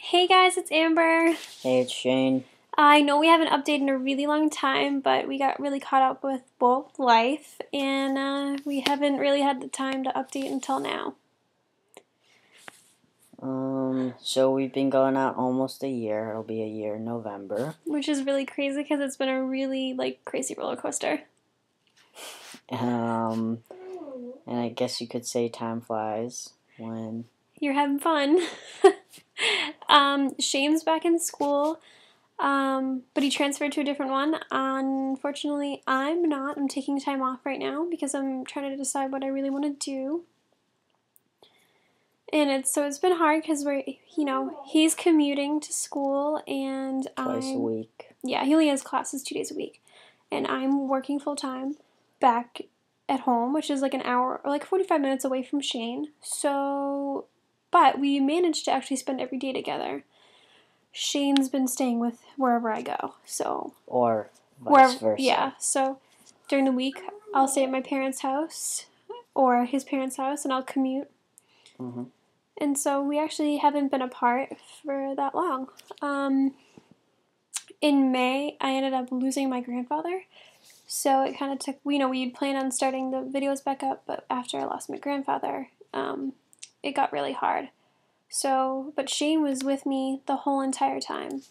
Hey guys, it's Amber. Hey, it's Shane. I know we haven't updated in a really long time, but we got really caught up with both life, and we haven't really had the time to update until now. So we've been going out almost a year. It'll be a year in November. Which is really crazy because it's been a really, crazy roller coaster. And I guess you could say time flies when... You're having fun. Shane's back in school, but he transferred to a different one. Unfortunately, I'm not. I'm taking time off right now because I'm trying to decide what I really want to do. And it's been hard because he's commuting to school and Twice a week. Yeah, he only has classes 2 days a week. And I'm working full time back at home, which is like an hour or 45 minutes away from Shane. So, but we managed to actually spend every day together. Shane's been staying with wherever I go, so. Or vice versa. Yeah, so during the week, I'll stay at my parents' house or his parents' house and I'll commute. Mm-hmm. And so we actually haven't been apart for that long. In May, I ended up losing my grandfather. So it kind of took, we'd planned on starting the videos back up, but after I lost my grandfather, it got really hard. So, but Shane was with me the whole entire time.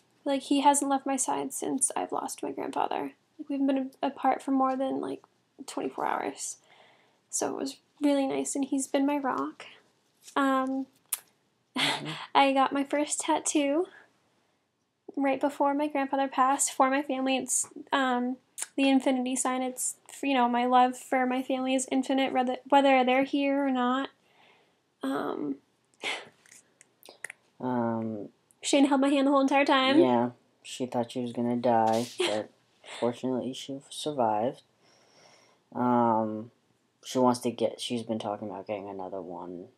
He hasn't left my side since I've lost my grandfather. We've been apart for more than 24 hours. So it was really nice, and he's been my rock. I got my first tattoo right before my grandfather passed for my family. It's the infinity sign. It's my love for my family is infinite, whether they're here or not. Shane held my hand the whole entire time. Yeah, she thought she was gonna die, but fortunately she survived. She's been talking about getting another one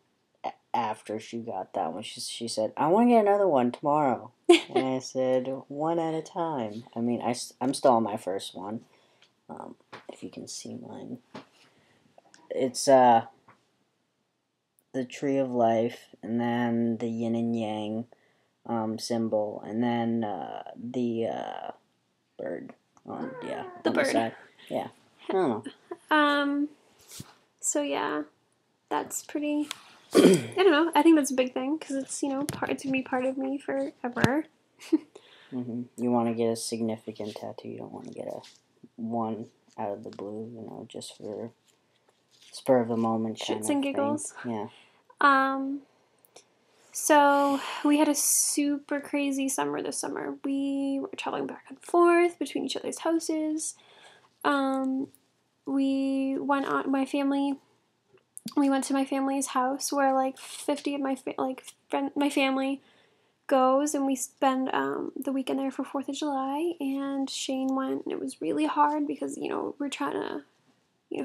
after she got that one. She said, I want to get another one tomorrow. And I said, one at a time. I mean, I'm still on my first one. If you can see mine. It's the tree of life, and then the yin and yang symbol, and then the bird on The on bird. the side. Yeah. I don't know. So yeah, that's pretty. I don't know. I think that's a big thing because it's it's gonna be part of me forever. Mm-hmm. You want to get a significant tattoo. You don't want to get one out of the blue. Just for spur of the moment kind Shits of and giggles. Thing. Yeah. So we had a super crazy summer this summer. We were traveling back and forth between each other's houses. We went on my family. We went to my family's house where 50 of my my family goes, and we spend the weekend there for 4th of July. And Shane went, and it was really hard because we're trying to,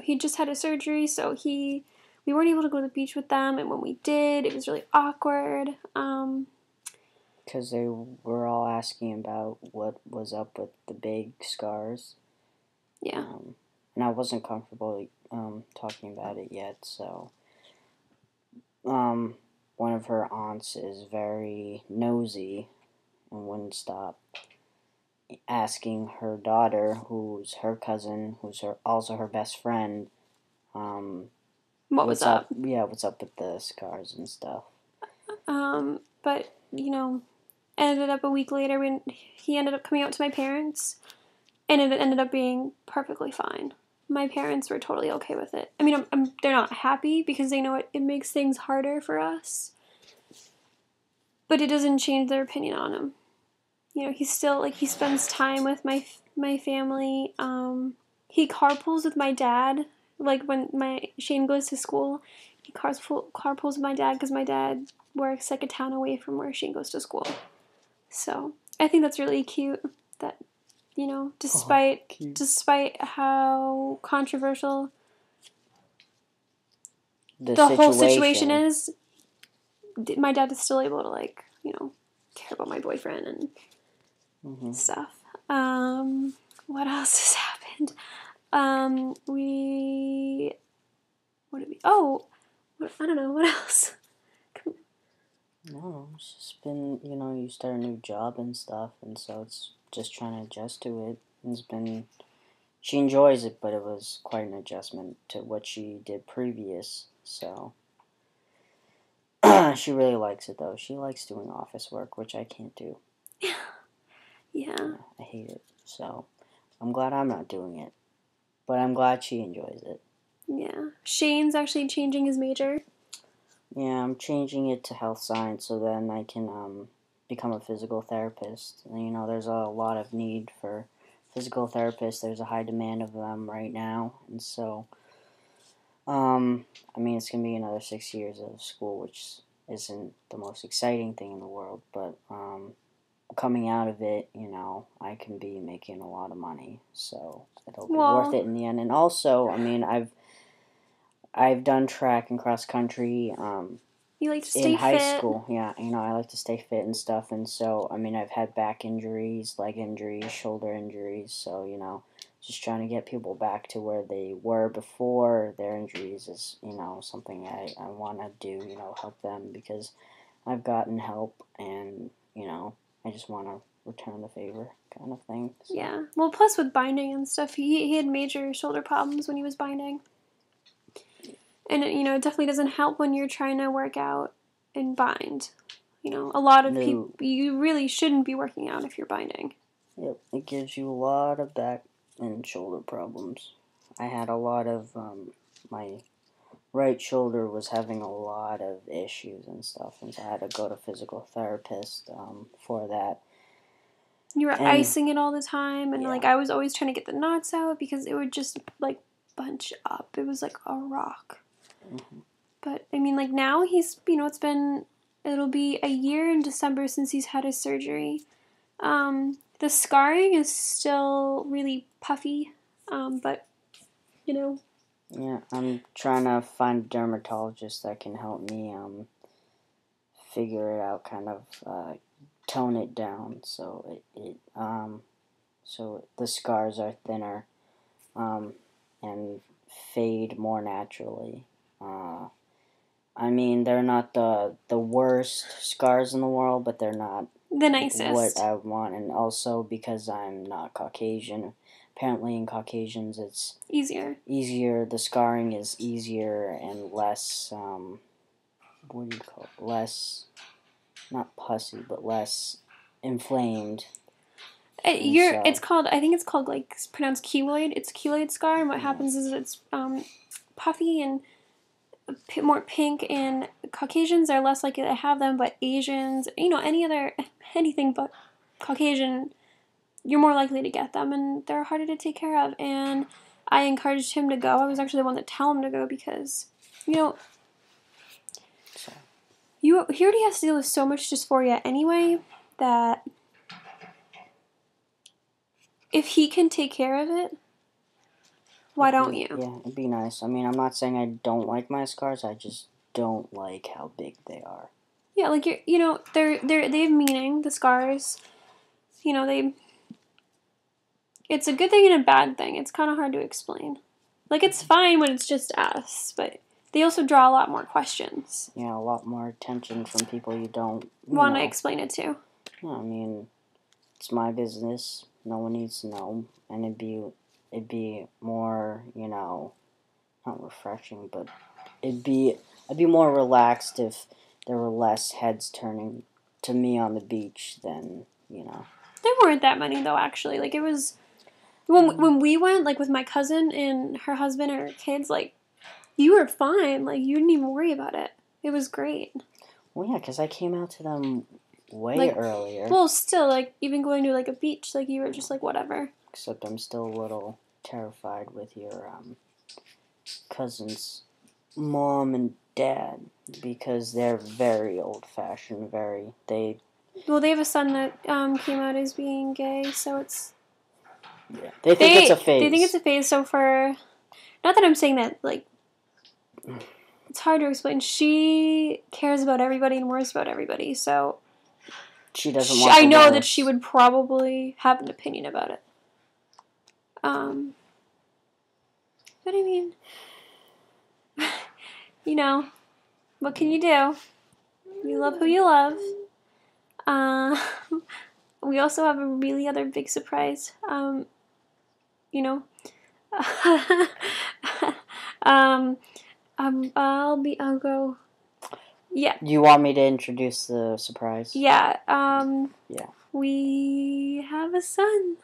he just had a surgery, so we weren't able to go to the beach with them, and when we did, it was really awkward. Because they were all asking about what was up with the big scars. Yeah. And I wasn't comfortable talking about it yet, so one of her aunts is very nosy and wouldn't stop asking her daughter, who's her cousin, who's also her best friend, What's up? Yeah, what's up with the scars and stuff. But ended up a week later when he ended up coming out to my parents, and it ended up being perfectly fine. My parents were totally okay with it. I mean, they're not happy because they know it makes things harder for us. But it doesn't change their opinion on him. He's still, he spends time with my family. He carpools with my dad. When Shane goes to school, he carpools with my dad because my dad works a town away from where Shane goes to school. So I think that's really cute that, despite how controversial the whole situation is, my dad is still able to care about my boyfriend and stuff. What else has happened? I don't know, what else? No, it's just been, you start a new job and stuff, and so it's just trying to adjust to it. It's been, she enjoys it, but it was quite an adjustment to what she did previous, so. She really likes it, though. She likes doing office work, which I can't do. Yeah. I hate it, so I'm glad I'm not doing it, but I'm glad she enjoys it. Yeah. Shane's actually changing his major. Yeah, I'm changing it to health science so then I can become a physical therapist. And, there's a lot of need for physical therapists. There's a high demand of them right now, and so it's gonna be another 6 years of school, which isn't the most exciting thing in the world, but coming out of it, I can be making a lot of money, so it'll be worth it in the end. And also, I've done track and cross country. You like to stay in high fit. school, yeah, I like to stay fit and stuff, and so I've had back injuries, leg injuries, shoulder injuries, so just trying to get people back to where they were before their injuries is something I want to do, help them because I've gotten help, and I just want to return the favor kind of thing. So. Yeah. Well, plus with binding and stuff, he had major shoulder problems when he was binding. And it definitely doesn't help when you're trying to work out and bind. A lot of people, you really shouldn't be working out if you're binding. Yep, it gives you a lot of back and shoulder problems. I had a lot of, my right shoulder was having a lot of issues and stuff, and so I had to go to physical therapist for that. You were icing it all the time, and yeah. I was always trying to get the knots out because it would just bunch up. It was like a rock. Mm-hmm. But now he's it'll be a year in December since he's had his surgery. The scarring is still really puffy, but Yeah, I'm trying to find a dermatologist that can help me figure it out, kind of tone it down so so the scars are thinner and fade more naturally. They're not the worst scars in the world, but they're not the nicest. What I want, and also because I'm not Caucasian. Apparently, in Caucasians, it's easier. The scarring is easier and less. What do you call it? Less, not pussy, but less inflamed. It's called. I think it's called pronounced keloid. It's a keloid scar, and what happens is it's puffy and more pink, and Caucasians are less likely to have them, but Asians, anything but Caucasian, you're more likely to get them, and they're harder to take care of. And I encouraged him to go. I was actually the one to tell him to go because, he already has to deal with so much dysphoria anyway that if he can take care of it, why don't you? Yeah, it'd be nice. I'm not saying I don't like my scars. I just don't like how big they are. Yeah, they have meaning. The scars, it's a good thing and a bad thing. It's kind of hard to explain. It's fine when it's just us, but they also draw a lot more questions. Yeah, a lot more attention from people you don't want to explain it to. Yeah, it's my business. No one needs to know, and it'd be more, not refreshing, but I'd be more relaxed if there were less heads turning to me on the beach than. There weren't that many though. Actually, it was when we went, with my cousin and her husband and her kids. You were fine. You didn't even worry about it. It was great. Well, yeah, because I came out to them way earlier. Well, still, even going to a beach, you were just whatever. Except I'm still a little terrified with your cousin's mom and dad because they're very old-fashioned. Well, they have a son that came out as being gay, so it's. Yeah, they think it's a phase. They think it's a phase. So not that I'm saying that it's hard to explain. She cares about everybody and worries about everybody, so. She doesn't want. I know that she would probably have an opinion about it. But what can you do? You love who you love. We also have a really other big surprise. You know, I'll go. Yeah. You want me to introduce the surprise? Yeah. Yeah. We have a son.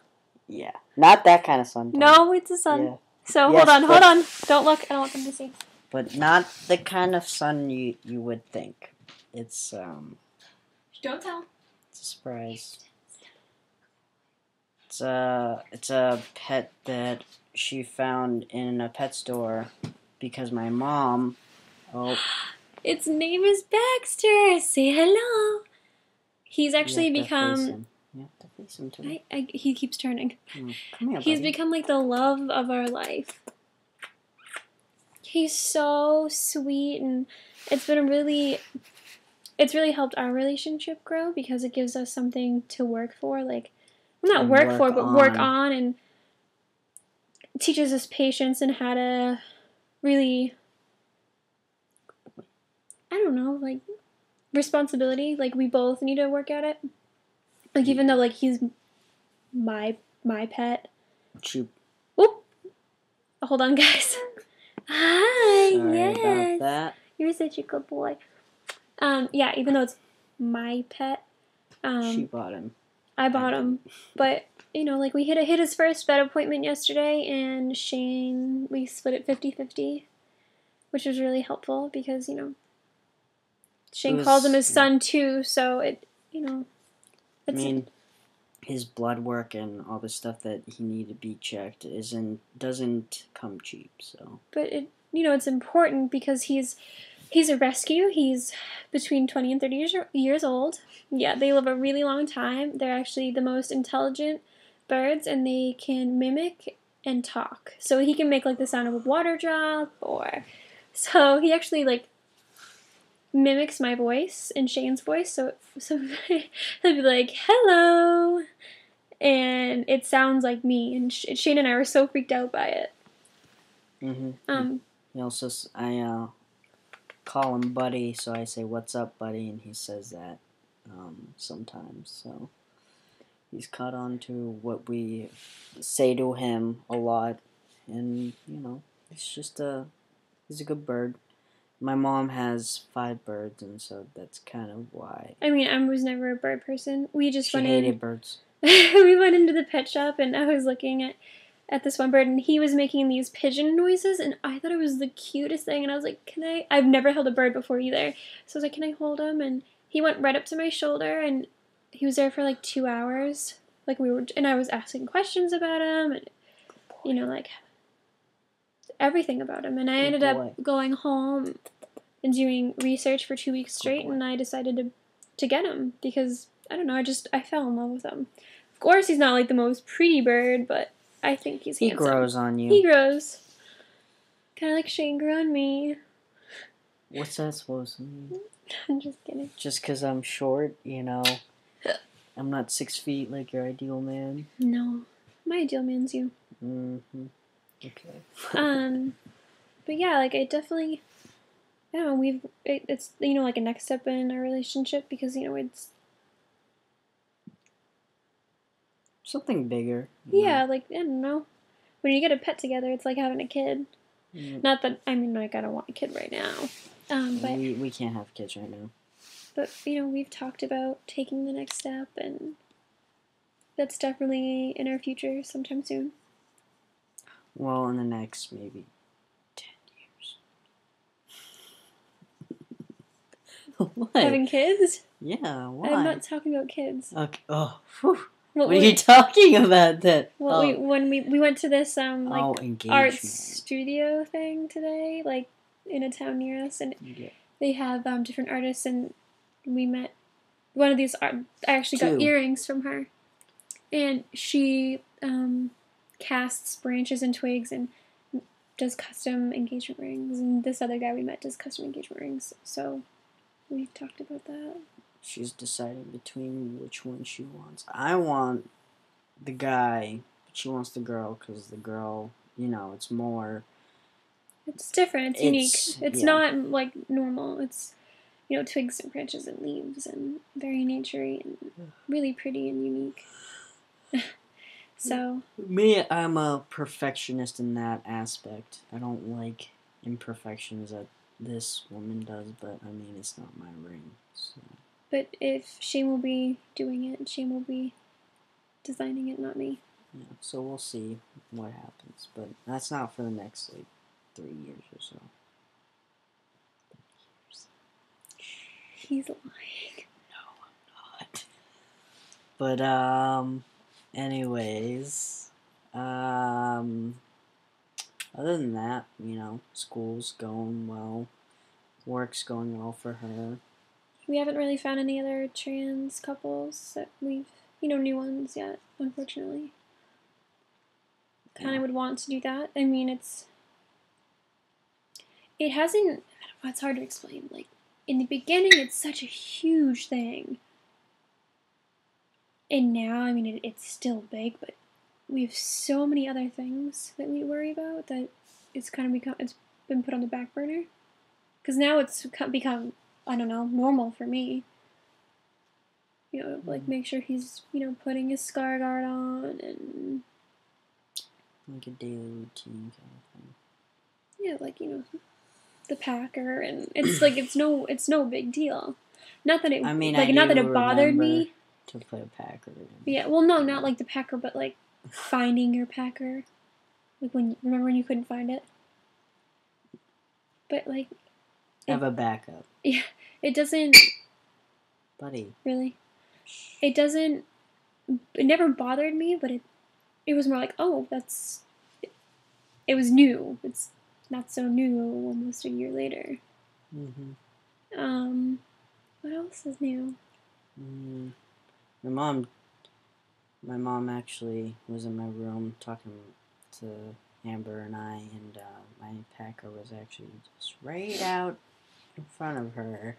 Yeah. Not that kind of son. No, it's a son. Yeah. So Yes, hold on. Don't look. I don't want them to see. But not the kind of son you would think. It's Don't tell. It's a surprise. It's a pet that she found in a pet store because my mom. Oh. Its name is Baxter. Say hello. He's actually become. You have to face him too. He keeps turning. Come here, He's buddy. become like the love of our life. He's so sweet, and it's really helped our relationship grow because it gives us something to work for. Like, well, not work for, but work on, and teaches us patience and how to really, I don't know, like responsibility. Like, we both need to work at it. Like, even though like he's my pet. Shoot. Whoop. Hold on, guys. Hi. Sorry yes. about that. You're such a good boy. Yeah, even though it's my pet, She bought him. I bought him. But, you know, like we hit his first vet appointment yesterday, and Shane, we split it 50-50, which was really helpful because, you know, Shane calls him his son too, so it, you know. I mean, his blood work and all the stuff that he needed to be checked doesn't come cheap, so. But it, you know, it's important because he's a rescue. He's between 20 and 30 years old. Yeah, they live a really long time. They're actually the most intelligent birds, and they can mimic and talk. So he can make like the sound of a water drop, or so he actually like mimics my voice and Shane's voice. So he'll be like, "Hello," and it sounds like me. And Shane and I were so freaked out by it. He also, I call him Buddy, so I say, "What's up, Buddy?" and he says that sometimes. So he's caught on to what we say to him a lot, and you know, he's a good bird. My mom has 5 birds, and so that's kind of why. I mean, I was never a bird person. We just she hated birds. We went into the pet shop, and I was looking at this one bird, and he was making these pigeon noises, and I thought it was the cutest thing, and I was like, I've never held a bird before either, so I was like, can I hold him? And he went right up to my shoulder, and he was there for like 2 hours, like and I was asking questions about him, and, you know, like, everything about him, and I ended up going home and doing research for 2 weeks straight, and I decided to get him, because, I don't know, I fell in love with him. Of course, he's not like the most pretty bird, but I think he's handsome. He grows on you. He grows. Kind of like Shane grew on me. What's that supposed to mean? I'm just kidding. Just because I'm short, you know, I'm not 6 feet like your ideal man. No. My ideal man's you. Mm-hmm. Okay. But yeah, like, I definitely, I don't know, it's, you know, like a next step in our relationship, because, you know, it's something bigger. Yeah, like, I don't know. When you get a pet together, it's like having a kid. Not that, I mean, like, I don't want a kid right now. But we can't have kids right now. But, you know, we've talked about taking the next step, and that's definitely in our future sometime soon. Well, in the next maybe 10 years. What? Having kids? Yeah, why? I'm not talking about kids. Okay. Oh, whew. What are you talking about then? Well, when we went to this arts engagement. studio thing today, like in a town near us, and they have different artists, and we met one of these. I actually got earrings from her, and she casts branches and twigs and does custom engagement rings, and this other guy we met does custom engagement rings. So we talked about that. She's deciding between which one she wants. I want the guy, but she wants the girl because the girl, you know, it's more. It's different. It's unique. It's not like normal. It's, twigs and branches and leaves and very naturey and really pretty and unique. So me, I'm a perfectionist in that aspect. I don't like imperfections that this woman does, but I mean, it's not my ring. So. But if Shane will be doing it, Shane will be designing it, not me. Yeah, so we'll see what happens, but that's not for the next 3 years or so. He's lying. No, I'm not. But anyways, other than that, school's going well, work's going well for her. We haven't really found any other trans couples that we've, new ones yet, unfortunately. Kind of would want to do that. I mean, it hasn't, I don't know, it's hard to explain. Like, in the beginning, it's such a huge thing. And now, I mean, it's still big, but we have so many other things that we worry about that it's been put on the back burner. Because now it's become, I don't know, normal for me. Like make sure he's, putting his scar guard on and like a daily routine kind of thing. Yeah, like, the packer, and it's like it's no big deal. Not that it not that it bothered me to play a packer. Yeah, well, no, not like the packer, but like finding your packer. Like remember when you couldn't find it? But like have a backup. Yeah, it doesn't. Buddy. Really? It doesn't. It never bothered me, but it was more like, oh, it was new. It's not so new almost a year later. Mm-hmm. What else is new? My mom actually was in my room talking to Amber and I, and my packer was actually just right out in front of her,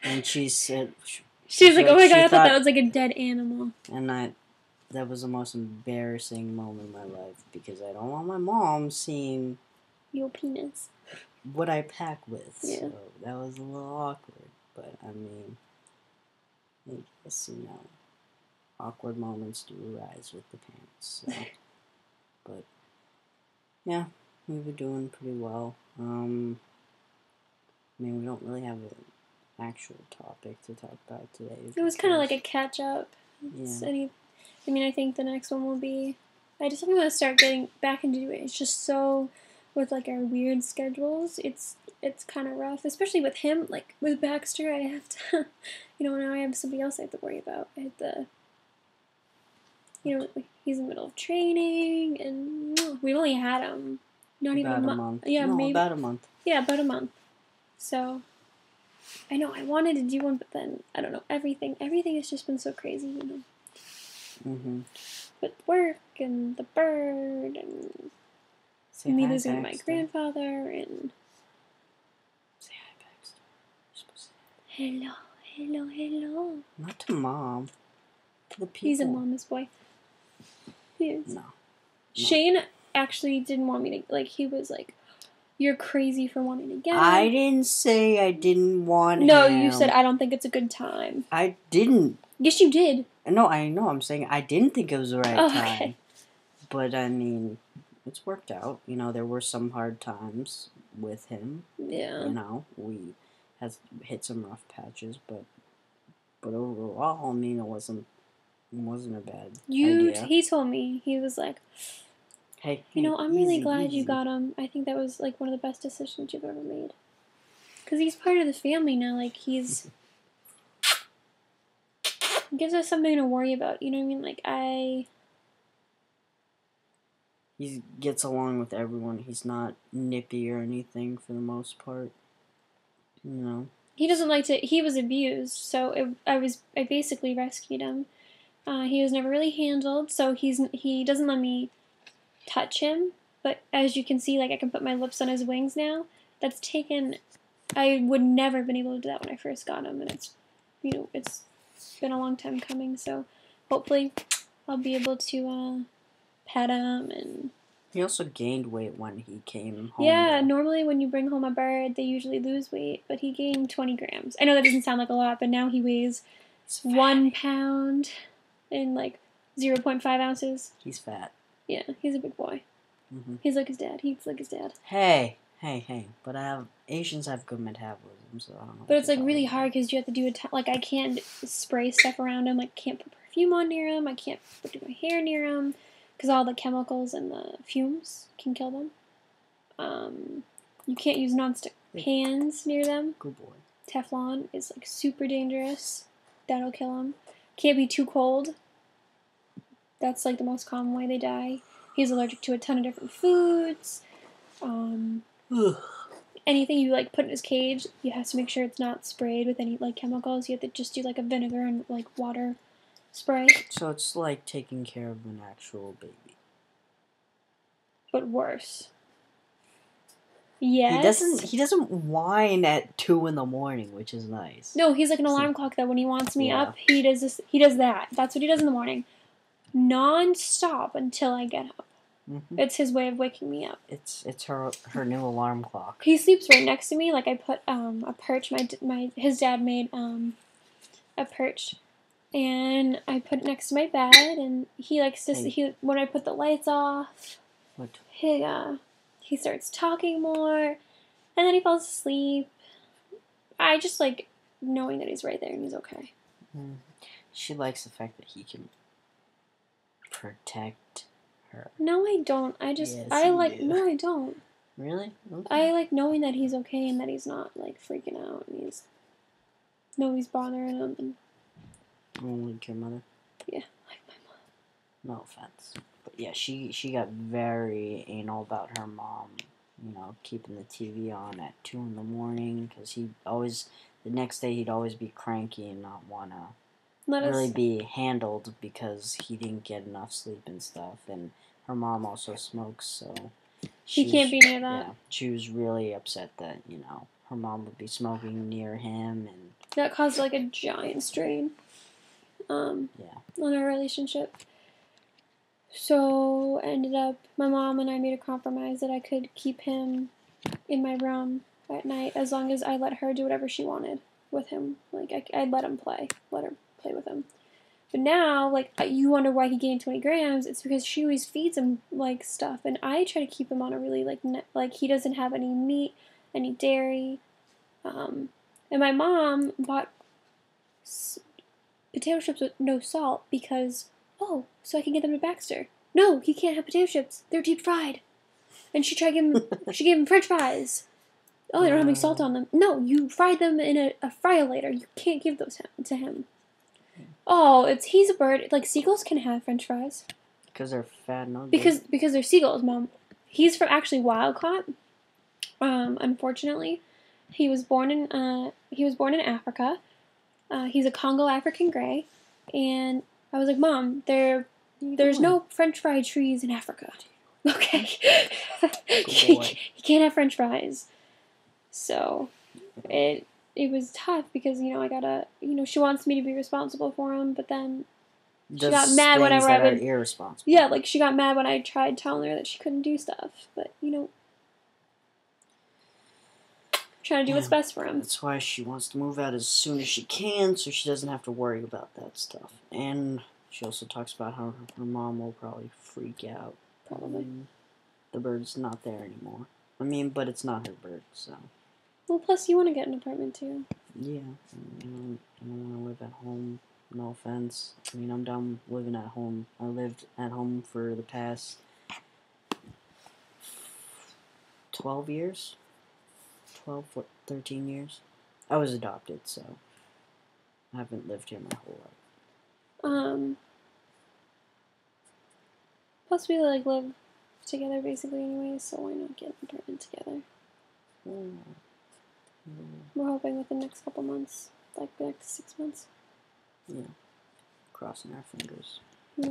and she said, she was like, oh my god, I thought that was like a dead animal. And that was the most embarrassing moment in my life, because I don't want my mom seeing your penis. What I pack with. Yeah. So that was a little awkward. But I mean, I guess, awkward moments do arise with the parents. So. But yeah, we were doing pretty well. I mean, we don't really have an actual topic to talk about today. It was kind of like a catch up. Yeah. I think the next one will be. I just want to start getting back into it. It's just so, with like our weird schedules, it's kind of rough, especially with him. Like with Baxter, I have to, now I have somebody else I have to worry about. I have to, he's in the middle of training, and we've only had him not even a month. Yeah, no, maybe about a month. Yeah, about a month. So, I know I wanted to do one, but then I don't know, everything has just been so crazy, Mm-hmm. With work and the bird and me losing my grandfather and. Say hi, Baxter. You're supposed to say hi. Hello. Not to Mom. To the people. He's a mama's boy. He is. No. Shane actually didn't want me to, he was like, you're crazy for wanting to get him. I didn't say I didn't want him. No, you said I don't think it's a good time. I didn't. Yes, you did. No, I know. I'm saying I didn't think it was the right time. Okay. But, I mean, it's worked out. There were some hard times with him. Yeah. We had hit some rough patches, but overall, I mean, it wasn't a bad idea. He told me, he was like, hey, I'm really glad you got him. I think that was, one of the best decisions you've ever made. Because he's part of the family now. He's... It gives us something to worry about. You know what I mean? He gets along with everyone. He's not nippy or anything for the most part. He doesn't like to... He was abused, so I basically rescued him. He was never really handled, so he doesn't let me touch him. But as you can see, I can put my lips on his wings now. That's taken... I would never have been able to do that when I first got him, and it's been a long time coming, so hopefully I'll be able to pet him and He also gained weight when he came home. Yeah, though. normally when you bring home a bird, they usually lose weight, but he gained 20 grams. I know that doesn't sound like a lot, but now he weighs He's 1 pound and like 0.5 ounces. He's fat. Yeah, he's a big boy. Mm-hmm. He's like his dad. He eats like his dad. Hey. But Asians have good metabolism, so I don't know. But it's like really hard because you have to do like I can't spray stuff around him. Like can't put perfume on near him. I can't do my hair near him because all the chemicals and the fumes can kill them. You can't use nonstick pans near them. Good boy. Teflon is like super dangerous. That'll kill them. Can't be too cold. That's like the most common way they die. He's allergic to a ton of different foods. Anything you like put in his cage, you have to make sure it's not sprayed with any like chemicals. You have to just do like a vinegar and like water spray. So it's like taking care of an actual baby. But worse. Yes. He doesn't whine at 2 a.m, which is nice. No, he's like an alarm clock that when he wants me up, he does this. He does that. That's what he does in the morning, non-stop until I get up. Mm-hmm. It's his way of waking me up. It's her new alarm clock. He sleeps right next to me. Like I put a perch. His dad made a perch, and I put it next to my bed. And he likes to when I put the lights off. What? He starts talking more, and then he falls asleep. I just like knowing that he's right there and he's okay. Mm. She likes the fact that he can protect her. No, I don't. No, I don't. Really? Okay. I like knowing that he's okay and that he's not like freaking out and nobody's bothering him. And like your mother? Yeah, like my mom. No offense. But yeah, she got very anal about her mom, keeping the TV on at 2 a.m, because the next day he'd always be cranky and not want to be handled because he didn't get enough sleep and stuff. And her mom also smokes, so he can't be near that. Yeah, she was really upset that, her mom would be smoking near him, and that caused like a giant strain on our relationship. So ended up, my mom and I made a compromise that I could keep him in my room at night as long as I let her do whatever she wanted with him. Like I'd let her play with him. But now, like you wonder why he gained 20 grams. It's because she always feeds him like stuff, and I try to keep him on a really like he doesn't have any meat, any dairy, and my mom bought potato chips with no salt because. Oh, so I can get them to Baxter. No, he can't have potato chips. They're deep fried. And she gave him French fries. Oh, they don't have any salt on them. No, you fried them in a fryer-later. You can't give those to him. Oh, he's a bird. Like seagulls can have French fries. Because they're fat and ugly. Because they're seagulls, Mom. He's from actually wild caught. Unfortunately, he was born in Africa. He's a Congo African gray, and I was like, Mom, there's no French fry trees in Africa. Okay. He can't have French fries. So it was tough because, I gotta, she wants me to be responsible for him, but then she got mad whenever I would. Irresponsible. Yeah, like she got mad when I tried telling her that she couldn't do stuff. But, trying to do what's best for him. That's why she wants to move out as soon as she can, so she doesn't have to worry about that stuff. And she also talks about how her mom will probably freak out. Probably. The bird's not there anymore. But it's not her bird, so. Well, plus you want to get an apartment too. Yeah, I don't want to live at home. No offense. I'm done living at home. I lived at home for the past 12 years. 13 years. I was adopted, so I haven't lived here my whole life. Plus we live together basically anyway, so why not get an apartment together? We're hoping within the next couple months, like the next 6 months. Yeah. Crossing our fingers.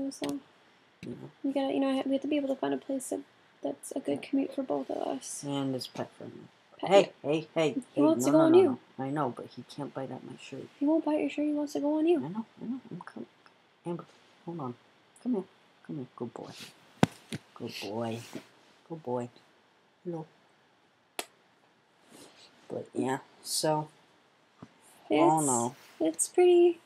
So. Yeah. We gotta, we have to be able to find a place that's a good commute for both of us. And it's pet friendly. Hey. He wants to go on you. No. I know, but he can't bite at my shirt. He won't bite your shirt. He wants to go on you. I know. I'm coming. Amber, hold on. Come here. Good boy. Good boy. Good boy. No. But yeah, so all in all, it's pretty.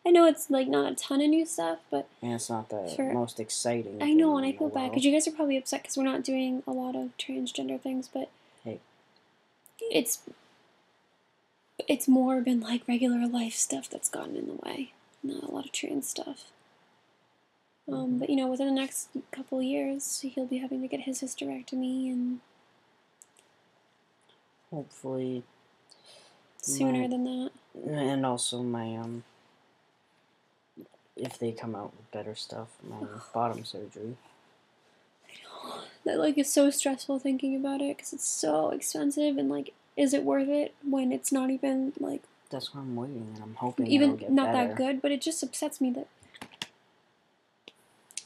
I know it's like not a ton of new stuff, but it's not the most exciting. I know, and I feel bad because you guys are probably upset because we're not doing a lot of transgender things, but hey, it's more been like regular life stuff that's gotten in the way, not a lot of trans stuff. But you know, within the next couple of years, he'll be having to get his hysterectomy, and hopefully sooner than that. And also my if they come out with better stuff, my bottom surgery. I know that like it's so stressful thinking about it because it's so expensive, and like, is it worth it when it's not even like? That's why I'm waiting, and I'm hoping even it'll get not better. that good, but it just upsets me that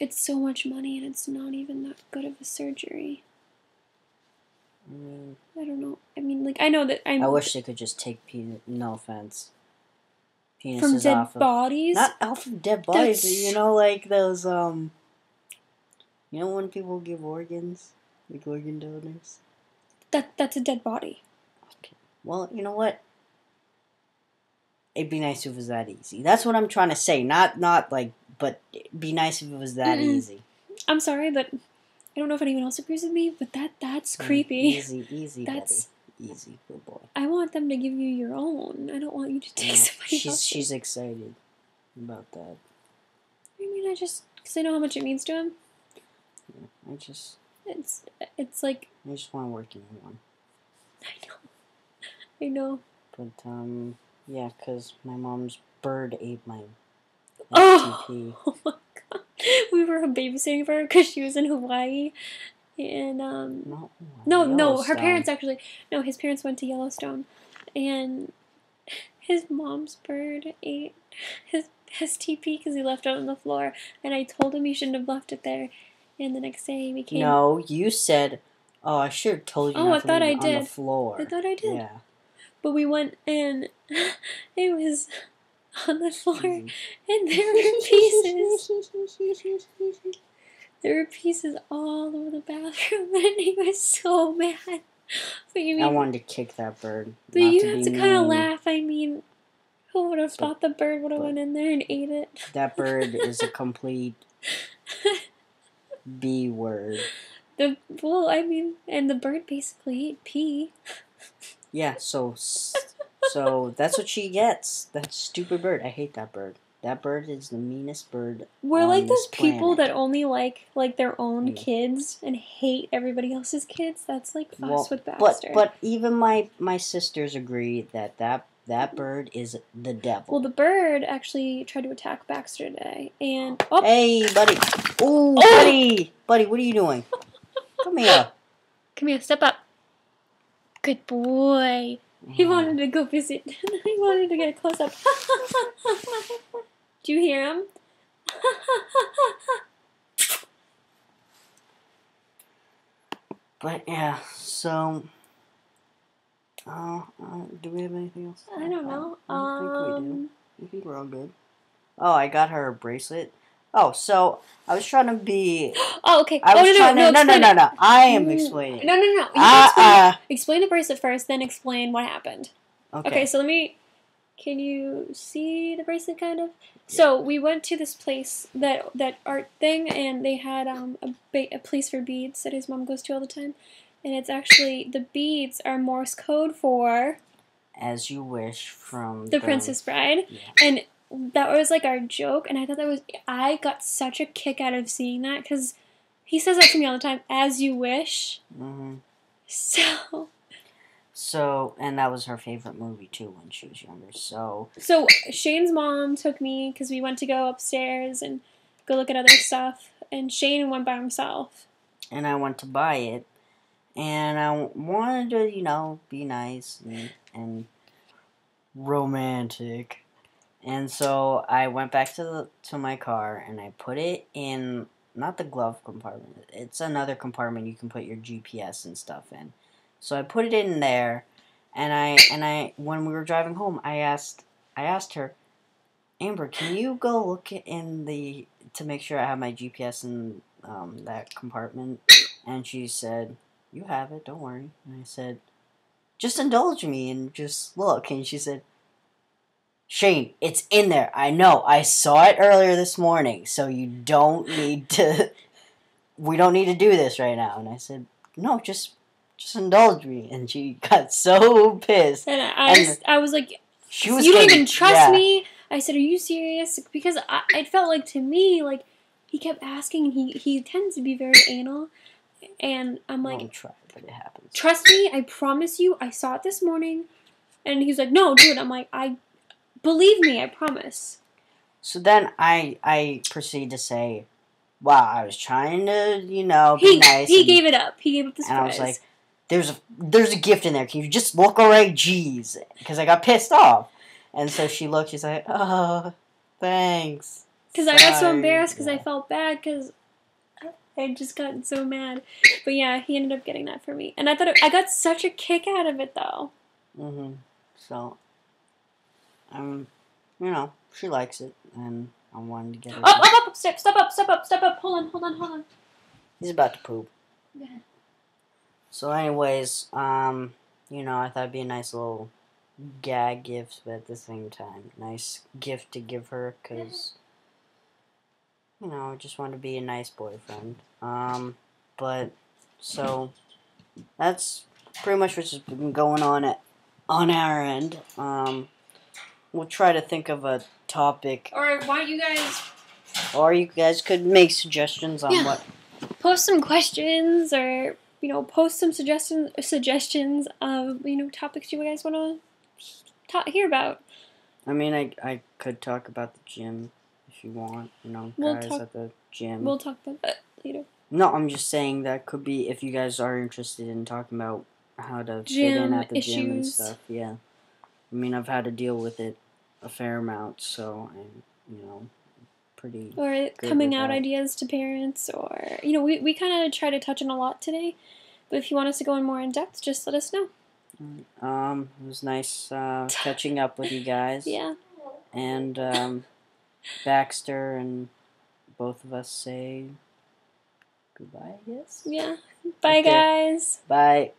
it's so much money and it's not even that good of a surgery. I don't know. I mean, like, I know that I wish they could just take no offense. Penises from dead off bodies. Not off of dead bodies. You know, like those you know when people give organs, like organ donors. That's a dead body. Okay. Well, you know what? It'd be nice if it was that easy. That's what I'm trying to say. Not like, but it'd be nice if it was that easy. I'm sorry, but I don't know if anyone else agrees with me, but that's creepy. Easy, that's buddy. Easy, good boy. I want them to give you your own. I don't want you to take somebody else's. She's excited about that. I mean, because I know how much it means to him. Yeah, It's like I just want to work in one. I know. But yeah, because my mom's bird ate my STP. Oh my god. We were babysitting for her because she was in Hawaii. And, no, her parents actually, no, his parents went to Yellowstone. And his mom's bird ate his STP because he left it on the floor. And I told him he shouldn't have left it there. And the next day we came. No, you said, oh, I should have told you not to leave it on the floor. I thought I did. Yeah. But we went and it was on the floor, and there were pieces. There were pieces all over the bathroom, and he was so mad. But I wanted to kick that bird. But you have to kind of laugh. I mean, who would have thought the bird would have went in there and ate it? That bird is a complete B word. And the bird basically ate pee. Yeah, so that's what she gets. That stupid bird. I hate that bird. That bird is the meanest bird. We're like those people that only like their own kids and hate everybody else's kids. That's like us with Baxter. But even my sisters agree that bird is the devil. Well, the bird actually tried to attack Baxter today, and hey, buddy! Ooh, buddy, what are you doing? Come here. Come here, step up. Good boy. He wanted to go visit. He wanted to get a close up. Do you hear him? But yeah, so do we have anything else? I don't know. I don't think we do. I think we're all good. Oh, I got her a bracelet. Oh, so I was trying to be. Oh, okay. No. I am explaining. No. You explain the bracelet first, then explain what happened. Okay. So can you see the bracelet kind of? Yeah. So we went to this place, that art thing, and they had a place for beads that his mom goes to all the time, and it's actually the beads are Morse code for "As You Wish" from the Princess Bride, and that was like our joke, and I got such a kick out of seeing that because he says that to me all the time, "As you wish." Mm-hmm. So, and that was her favorite movie too when she was younger. So Shane's mom took me because we went to go upstairs and go look at other stuff, and Shane went by himself. And I went to buy it, and I wanted to, be nice and romantic. And so I went back to my car and I put it in, not the glove compartment. It's another compartment you can put your GPS and stuff in. So I put it in there, and I when we were driving home, I asked her, Amber, can you go look to make sure I have my GPS in that compartment? And she said, "You have it, don't worry." And I said, "Just indulge me and just look." And she said, "Shane, it's in there. I know. I saw it earlier this morning, so you don't need to. We don't need to do this right now." And I said, "No, just indulge me." And she got so pissed. And And I was like, she was you don't getting, even trust yeah. me? I said, are you serious? Because it felt like to me, like, he kept asking, and he tends to be very anal. And I'm like, Don't try, but it happens. trust me, I promise you, I saw it this morning. And he's like, no, dude. I'm like, believe me, I promise. So then I proceed to say, "Wow, I was trying to, be nice." He gave it up. He gave up the surprise. And I was like, there's a gift in there. Can you just look already? Jeez. Because I got pissed off. And so she looked, she's like, "Oh, thanks." Because I got so Sorry." embarrassed because Yeah. I felt bad because I had just gotten so mad. But yeah, he ended up getting that for me. And I thought I got such a kick out of it, though. So, she likes it. And I wanted to get her. Up, step up. Hold on. He's about to poop. Go ahead. So anyways, I thought it'd be a nice little gag gift, but at the same time, nice gift to give her, because, I just want to be a nice boyfriend. But, so, that's pretty much what's been going on our end. We'll try to think of a topic. Or why don't you guys... Or you guys could make suggestions on what... Post some questions, or, post some suggestions of, topics you guys want to hear about. I mean, I could talk about the gym if you want, guys at the gym. We'll talk about that later. No, I'm just saying that could be if you guys are interested in talking about how to fit in at the gym and stuff. Yeah. I mean, I've had to deal with it a fair amount, so I'm, pretty or good coming with out that. ideas to parents, or we kind of try to touch on a lot today, but if you want us to go in more in depth, just let us know. It was nice catching up with you guys. Yeah. And Baxter and both of us say goodbye, I guess. Yeah. Bye, guys. Bye.